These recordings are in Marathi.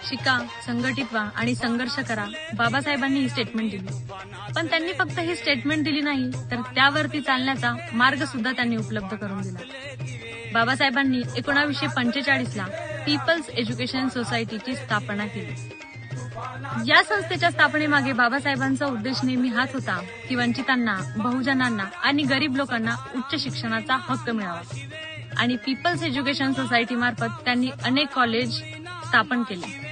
शिका, संघटित व्हा आणि संघर्ष करा, बाबासाहेबांनी ही स्टेटमेंट दिली. पण त्यांनी फक्त ही स्टेटमेंट दिली नाही, तर त्यावरती चालण्याचा मार्ग सुद्धा त्यांनी उपलब्ध करून दिला. बाबासाहेबांनी 1945 ला पीपल्स एज्युकेशन सोसायटीची स्थापना केली. या संस्थेच्या स्थापनेमागे बाबासाहेबांचा उद्देश नेहमी हाच होता की वंचितांना, बहुजनांना आणि गरीब लोकांना उच्च शिक्षणाचा हक्क मिळावा. आणि पीपल्स एज्युकेशन सोसायटी मार्फत त्यांनी अनेक कॉलेज स्थापन केले.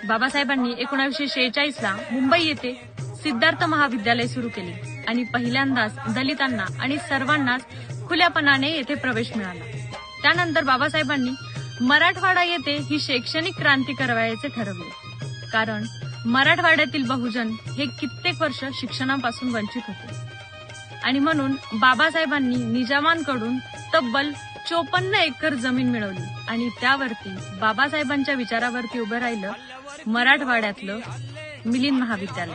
बाबासाहेबांनी 1946 ला मुंबई येथे सिद्धार्थ महाविद्यालय सुरू केले आणि पहिल्यांदाच दलितांना आणि सर्वांनाच खुल्यापणाने येथे प्रवेश मिळाला. त्यानंतर बाबासाहेबांनी मराठवाडा येथे ही शैक्षणिक क्रांती करावयाचे ठरवले, कारण मराठवाड्यातील बहुजन हे कित्येक वर्ष शिक्षणापासून वंचित होते. आणि म्हणून बाबासाहेबांनी निजामांकडून तब्बल 54 एकर जमीन मिळवली आणि त्यावरती बाबासाहेबांच्या विचारावरती उभं राहिलं मराठवाड्यातलं मिलिंद महाविद्यालय.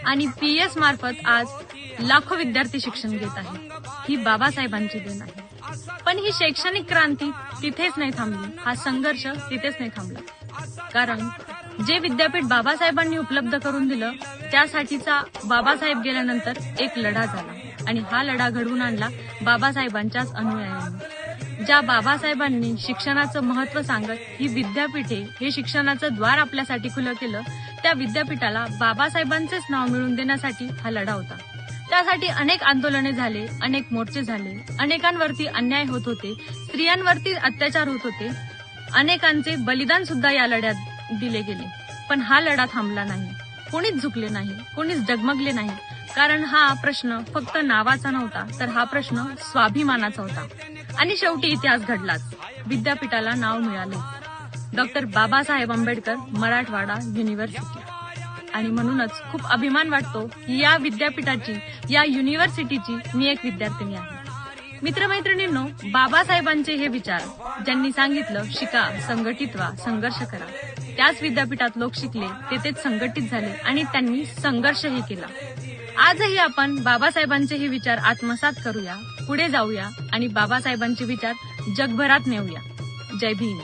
आणि पीएस मार्फत आज लाखो विद्यार्थी शिक्षण घेत आहेत. ही बाबासाहेबांची देण आहे. पण ही शैक्षणिक क्रांती तिथेच नाही थांबली, हा संघर्ष तिथेच नाही थांबला. कारण जे विद्यापीठ बाबासाहेबांनी उपलब्ध करून दिलं त्यासाठीचा बाबासाहेब गेल्यानंतर एक लढा झाला आणि हा लढा घडवून आणला बाबासाहेबांच्याच अनुयायांनी. ज्या बाबासाहेबांनी शिक्षणाचं महत्त्व सांगत ही विद्यापीठे हे शिक्षणाचं द्वार आपल्यासाठी खुलं केलं, त्या विद्यापीठाला बाबासाहेबांचेच नाव मिळवून देण्यासाठी हा लढा होता. त्यासाठी अनेक आंदोलने झाले, अनेक मोर्चे झाले, अनेकांवरती अन्याय होत होते, स्त्रियांवरती अत्याचार होत होते, अनेकांचे बलिदान सुद्धा या लढ्यात दिले गेले. पण हा लढा थांबला नाही, कोणीच झुकले नाही, कोणीच डगमगले नाही. कारण हा प्रश्न फक्त नावाचा नव्हता, तर हा प्रश्न स्वाभिमानाचा होता. आणि शेवटी इतिहास घडलाच. विद्यापीठाला नाव मिळाले, डॉक्टर बाबासाहेब आंबेडकर मराठवाडा युनिव्हर्सिटी. आणि म्हणूनच खूप अभिमान वाटतो की या विद्यापीठाची, या युनिव्हर्सिटीची मी एक विद्यार्थिनी आहे. मित्रमैत्रिणींनो, बाबासाहेबांचे हे विचार ज्यांनी सांगितलं, शिका, संघटित व्हा, संघर्ष करा, त्याच विद्यापीठात लोक शिकले, तेथेच संघटित झाले आणि त्यांनी संघर्षही केला. आजही आपण बाबासाहेबांचे हे विचार आत्मसात करूया, पुढे जाऊया आणि बाबासाहेबांचे विचार जगभरात नेऊया. जय भीम.